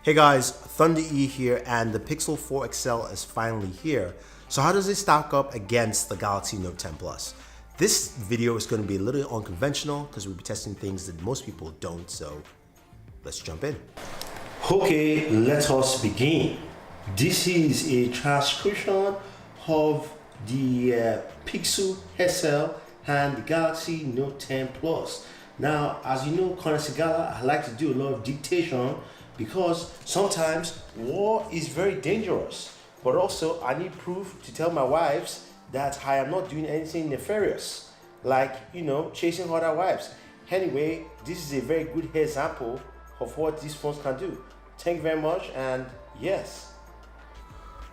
Hey guys, Thunder E here, and the Pixel 4 XL is finally here. So how does it stack up against the Galaxy Note 10 Plus? This video is going to be a little unconventional because we'll be testing things that most people don't, so let's jump in. Okay, let us begin. This is a transcription of the Pixel SL and the Galaxy Note 10 Plus. Now, as you know, Conor Sigala, I like to do a lot of dictation because sometimes war is very dangerous, but also I need proof to tell my wives that I am not doing anything nefarious, like, chasing other wives. Anyway, this is a very good example of what these phones can do. Thank you very much, and yes.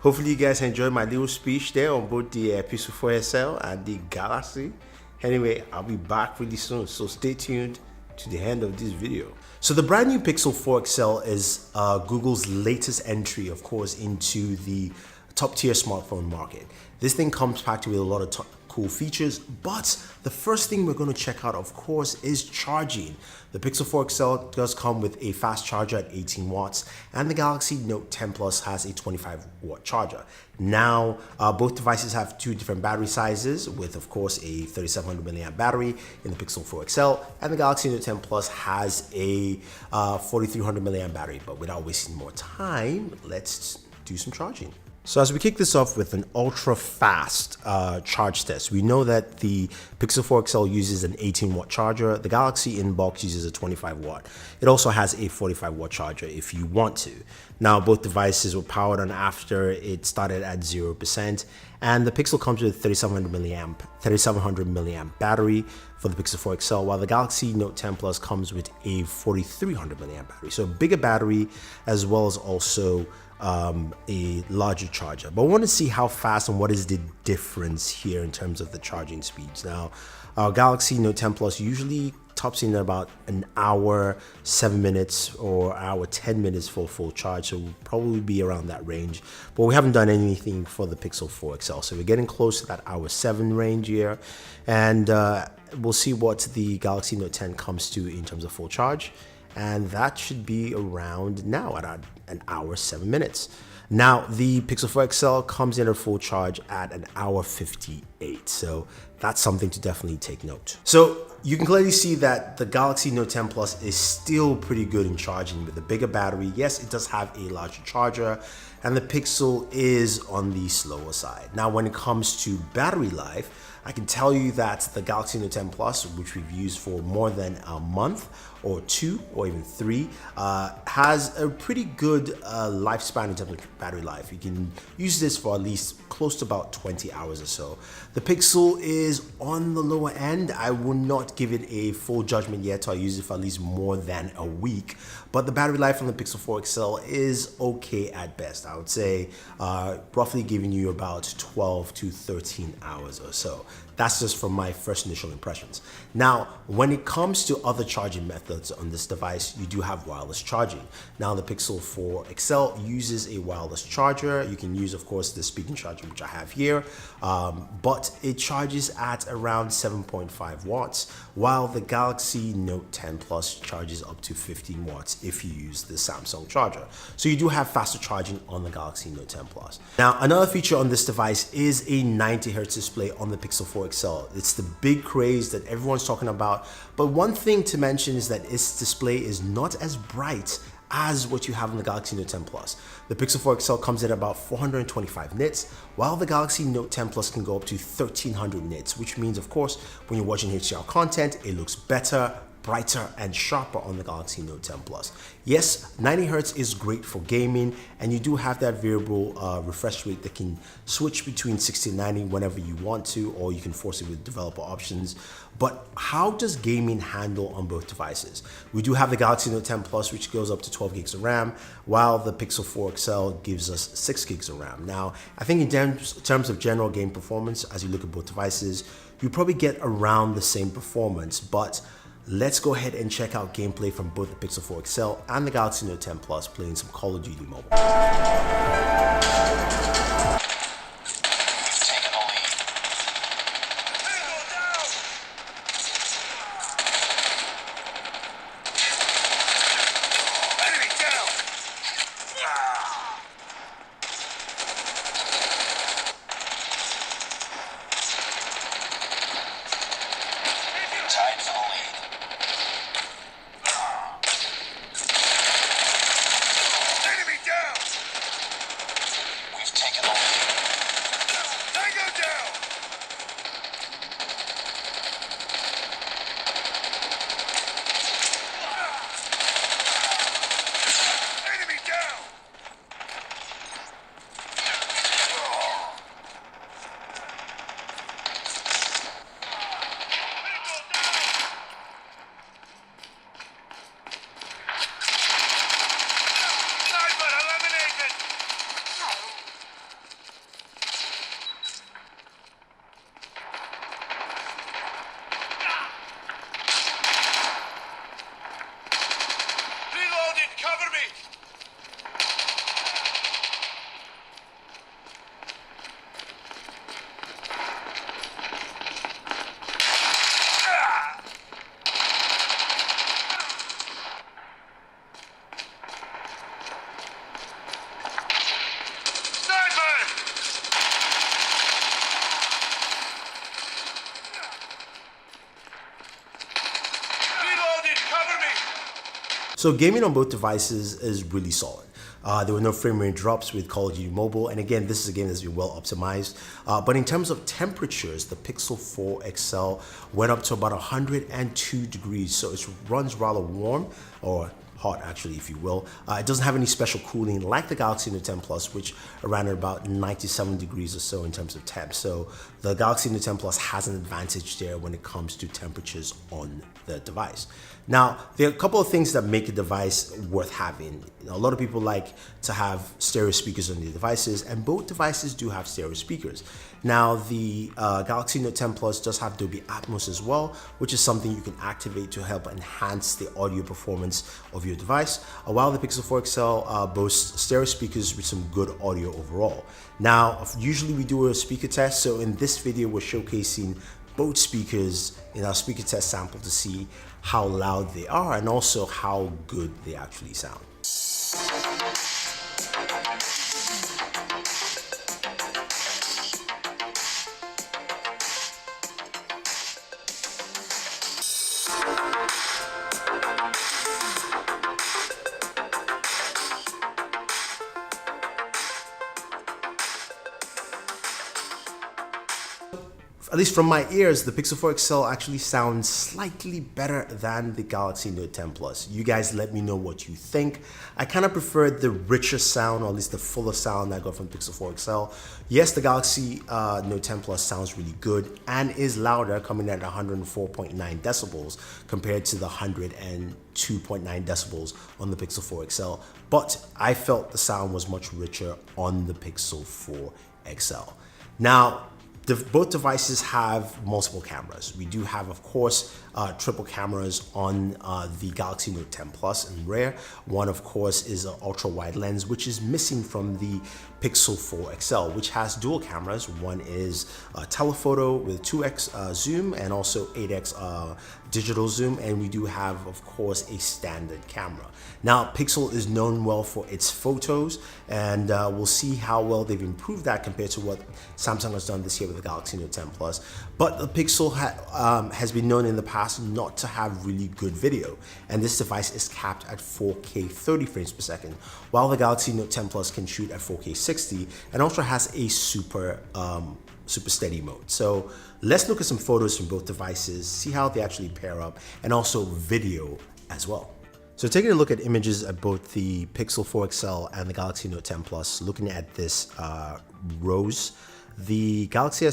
Hopefully you guys enjoyed my little speech there on both the Pixel 4 SL and the Galaxy. Anyway, I'll be back really soon, so stay tuned to the end of this video. So the brand new Pixel 4 XL is Google's latest entry, of course, into the top tier smartphone market. This thing comes packed with a lot of cool features, but the first thing we're going to check out, of course, is charging. The Pixel 4 XL does come with a fast charger at 18 watts, and the Galaxy Note 10 Plus has a 25-watt charger. Now, both devices have two different battery sizes, with, of course, a 3700 milliamp battery in the Pixel 4 XL, and the Galaxy Note 10 Plus has a 4300 milliamp battery. But without wasting more time, let's do some charging. So as we kick this off with an ultra fast charge test, we know that the Pixel 4 XL uses an 18-watt charger. The Galaxy in-box uses a 25-watt. It also has a 45-watt charger if you want to. Now, both devices were powered on after it started at 0%, and the Pixel comes with a 3700 milliamp battery for the Pixel 4 XL, while the Galaxy Note 10 Plus comes with a 4300 milliamp battery. So a bigger battery, as well as also a larger charger. But I want to see how fast and what is the difference here in terms of the charging speeds. Now, our Galaxy Note 10 Plus usually tops in at about an hour 7 minutes or hour 10 minutes for full charge, so we'll probably be around that range. But we haven't done anything for the Pixel 4 XL, so we're getting close to that hour 7 range here, and we'll see what the Galaxy Note 10 comes to in terms of full charge. And that should be around now at an hour 7 minutes. Now, the Pixel 4 XL comes in at full charge at an hour 58, so that's something to definitely take note. So you can clearly see that the Galaxy Note 10 Plus is still pretty good in charging with a bigger battery. Yes, it does have a larger charger, and the Pixel is on the slower side. Now, when it comes to battery life, I can tell you that the Galaxy Note 10 Plus, which we've used for more than a month or 2 or even 3, has a pretty good lifespan in terms of battery life. You can use this for at least close to about 20 hours or so. The Pixel is on the lower end. I will not give it a full judgment yet till I use it for at least more than a week, but the battery life on the Pixel 4 XL is okay at best. I would say roughly giving you about 12 to 13 hours or so. That's just from my first initial impressions. Now, when it comes to other charging methods on this device, you do have wireless charging. Now, the Pixel 4 XL uses a wireless charger. You can use, of course, the speaking charger, which I have here, but it charges at around 7.5 watts, while the Galaxy Note 10 Plus charges up to 15 watts if you use the Samsung charger. So you do have faster charging on the Galaxy Note 10 Plus. Now, another feature on this device is a 90 Hz display on the Pixel 4 XL. It's the big craze that everyone's talking about, but one thing to mention is that its display is not as bright as what you have on the Galaxy Note 10 Plus. The Pixel 4 XL comes in at about 425 nits, while the Galaxy Note 10 Plus can go up to 1300 nits, which means, of course, when you're watching HDR content, it looks better, brighter and sharper on the Galaxy Note 10 Plus. Yes, 90 Hz is great for gaming, and you do have that variable refresh rate that can switch between 60 and 90 whenever you want to, or you can force it with developer options. But how does gaming handle on both devices? We do have the Galaxy Note 10 Plus, which goes up to 12 gigs of RAM, while the Pixel 4 XL gives us 6 gigs of RAM. Now, I think in terms of general game performance, as you look at both devices, you probably get around the same performance, but let's go ahead and check out gameplay from both the Pixel 4 XL and the Galaxy Note 10 Plus playing some Call of Duty Mobile. So gaming on both devices is really solid. There were no frame rate drops with Call of Duty Mobile, and again, this is a game that's been well optimized. But in terms of temperatures, the Pixel 4 XL went up to about 102 degrees, so it runs rather warm, or hot actually, if you will. It doesn't have any special cooling like the Galaxy Note 10 Plus, which ran at about 97 degrees or so in terms of temp. So the Galaxy Note 10 Plus has an advantage there when it comes to temperatures on the device. Now, there are a couple of things that make a device worth having. A lot of people like to have stereo speakers on their devices, and both devices do have stereo speakers. Now, the Galaxy Note 10 Plus does have Dolby Atmos as well, which is something you can activate to help enhance the audio performance of your device, while the Pixel 4 XL boasts stereo speakers with some good audio overall. Now, usually we do a speaker test, so in this video we're showcasing both speakers in our speaker test sample to see how loud they are and also how good they actually sound. At least from my ears, the Pixel 4 XL actually sounds slightly better than the Galaxy Note 10 Plus. You guys let me know what you think. I kind of prefer the richer sound, or at least the fuller sound I got from Pixel 4 XL. Yes, the Galaxy Note 10 Plus sounds really good and is louder, coming in at 104.9 decibels compared to the 102.9 decibels on the Pixel 4 XL. But I felt the sound was much richer on the Pixel 4 XL. Now, both devices have multiple cameras. We do have, of course, triple cameras on the Galaxy Note 10 Plus in rear. One, of course, is an ultra-wide lens, which is missing from the Pixel 4 XL, which has dual cameras. One is telephoto with 2x zoom and also 8x digital zoom, and we do have, of course, a standard camera. Now, Pixel is known well for its photos, and we'll see how well they've improved that compared to what Samsung has done this year with the Galaxy Note 10 Plus. But the Pixel has been known in the past not to have really good video, and this device is capped at 4K 30 frames per second, while the Galaxy Note 10 Plus can shoot at 4K 60 and also has a super steady mode. So let's look at some photos from both devices, see how they actually pair up, and also video as well. So taking a look at images at both the Pixel 4 XL and the Galaxy Note 10 Plus, looking at this rose, the Galaxy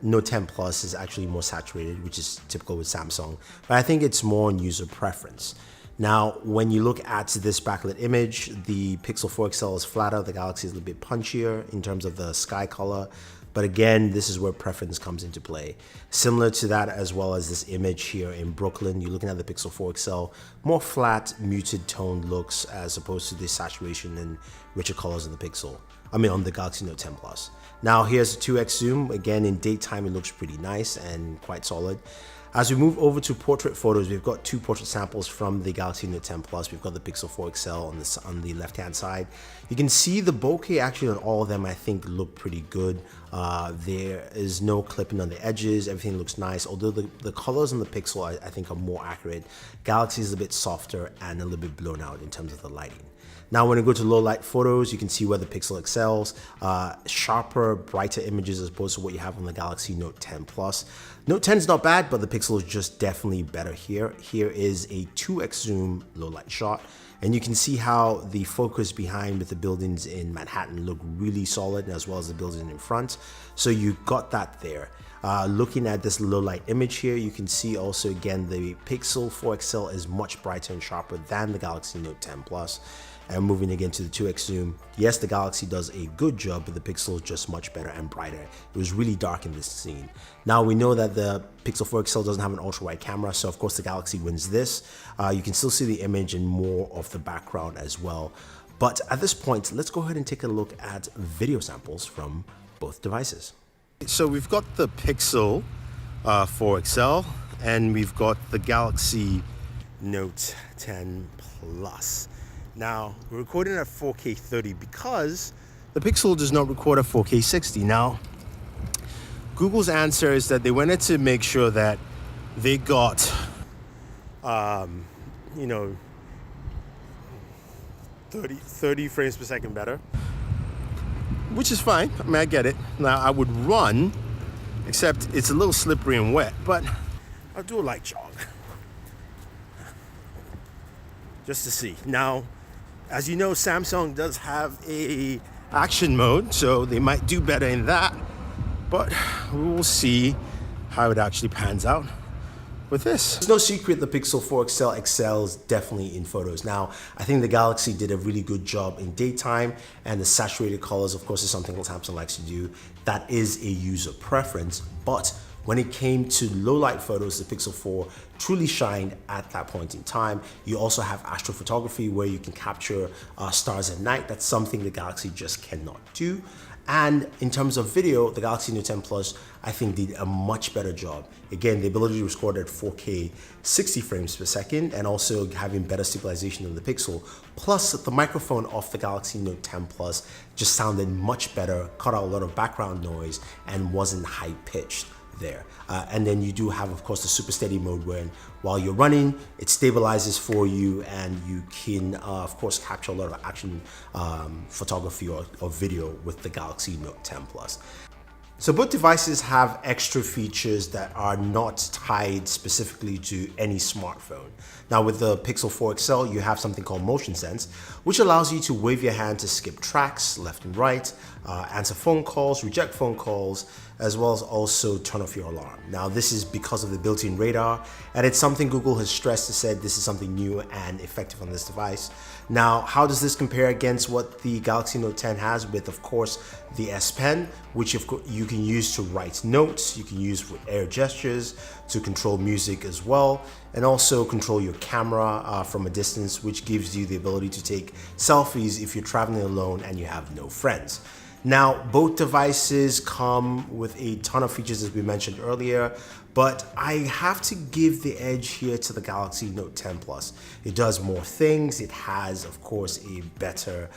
Note 10 Plus is actually more saturated, which is typical with Samsung, but I think it's more on user preference. Now, when you look at this backlit image, the Pixel 4 XL is flatter, the Galaxy is a little bit punchier in terms of the sky color. But again, this is where preference comes into play. Similar to that, as well as this image here in Brooklyn, you're looking at the Pixel 4 XL, more flat, muted toned looks as opposed to the saturation and richer colors on the Galaxy Note 10 Plus. Now here's a 2x zoom. Again, in daytime, it looks pretty nice and quite solid. As we move over to portrait photos, we've got two portrait samples from the Galaxy Note 10 Plus. We've got the Pixel 4 XL on the left-hand side. You can see the bokeh actually on all of them, I think, look pretty good. There is no clipping on the edges. Everything looks nice, although the colors on the Pixel, I think, are more accurate. Galaxy is a bit softer and a little bit blown out in terms of the lighting. Now, when you go to low light photos, you can see where the Pixel excels, sharper, brighter images as opposed to what you have on the Galaxy Note 10 Plus. Note 10 is not bad, but the Pixel is just definitely better here. Here is a 2x zoom low light shot, and you can see how the focus behind with the buildings in Manhattan look really solid, as well as the building in front. So you got that there. Looking at this low light image here, you can see also again the Pixel 4 XL is much brighter and sharper than the Galaxy Note 10 Plus. And moving again to the 2x zoom, yes, the Galaxy does a good job, but the Pixel is just much better and brighter. It was really dark in this scene. Now we know that the Pixel 4 XL doesn't have an ultra-wide camera, so of course the Galaxy wins this. You can still see the image and more of the background as well. But at this point, let's go ahead and take a look at video samples from both devices. So we've got the Pixel 4 XL and we've got the Galaxy Note 10 Plus. Now, we're recording at 4K 30 because the Pixel does not record at 4K 60. Now, Google's answer is that they wanted to make sure that they got, 30 frames per second better, which is fine. I mean, I get it. Now I would run, except it's a little slippery and wet, but I'll do a light jog just to see. Now, as you know, Samsung does have a action mode, so they might do better in that, but we will see how it actually pans out with this. It's no secret the Pixel 4 XL excels definitely in photos. Now, I think the Galaxy did a really good job in daytime, and the saturated colors, of course, is something that Samsung likes to do. That is a user preference, but when it came to low light photos, the Pixel 4 truly shined at that point in time. You also have astrophotography where you can capture stars at night. That's something the Galaxy just cannot do. And in terms of video, the Galaxy Note 10 Plus, I think, did a much better job. Again, the ability to record at 4K 60 frames per second, and also having better stabilization than the Pixel. Plus, the microphone off the Galaxy Note 10 Plus just sounded much better, cut out a lot of background noise, and wasn't high-pitched there. And then you do have, of course, the super steady mode where while you're running, it stabilizes for you, and you can, of course, capture a lot of action photography or video with the Galaxy Note 10 Plus. So both devices have extra features that are not tied specifically to any smartphone. Now with the Pixel 4 XL, you have something called Motion Sense, which allows you to wave your hand to skip tracks left and right, answer phone calls, reject phone calls, as well as also turn off your alarm. Now this is because of the built-in radar, and it's something Google has stressed and said this is something new and effective on this device. Now, how does this compare against what the Galaxy Note 10 has with, of course, the S Pen, which of course you can use to write notes, you can use with air gestures, to control music as well, and also control your camera from a distance, which gives you the ability to take selfies if you're traveling alone and you have no friends. Now, both devices come with a ton of features, as we mentioned earlier, but I have to give the edge here to the Galaxy Note 10 Plus. It does more things. It has, of course, a better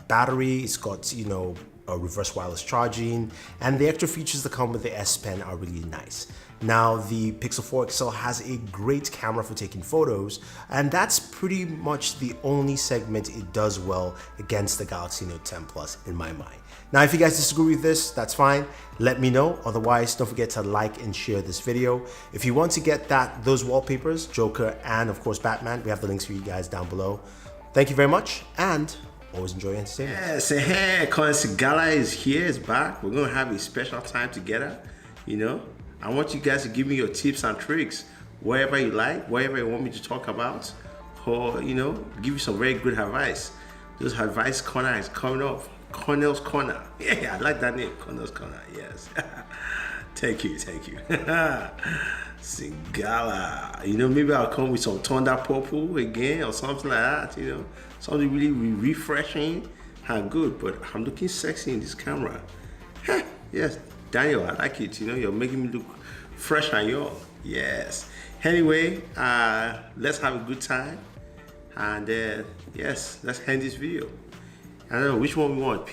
battery. It's got, you know, a reverse wireless charging, and the extra features that come with the S Pen are really nice. Now, the Pixel 4 XL has a great camera for taking photos, and that's pretty much the only segment it does well against the Galaxy Note 10 Plus in my mind. Now, if you guys disagree with this, that's fine. Let me know. Otherwise, don't forget to like and share this video. If you want to get those wallpapers, Joker and of course Batman, we have the links for you guys down below. Thank you very much, and always enjoy your entertainment. Yes, hey, Currency Gala is here, is back. We're gonna have a special time together. You know, I want you guys to give me your tips and tricks, wherever you like, wherever you want me to talk about, or you know, give you some very good advice. This advice corner is coming up. Cornell's Corner. Yeah, I like that name, Cornell's Corner. Yes. Thank you. Singala. You know, maybe I'll come with some Thunder Purple again or something like that. You know, something really refreshing and good. But I'm looking sexy in this camera. Yes, Daniel, I like it. You know, you're making me look fresh and young. Yes. Anyway, let's have a good time. And yes, let's end this video. I don't know which one we want.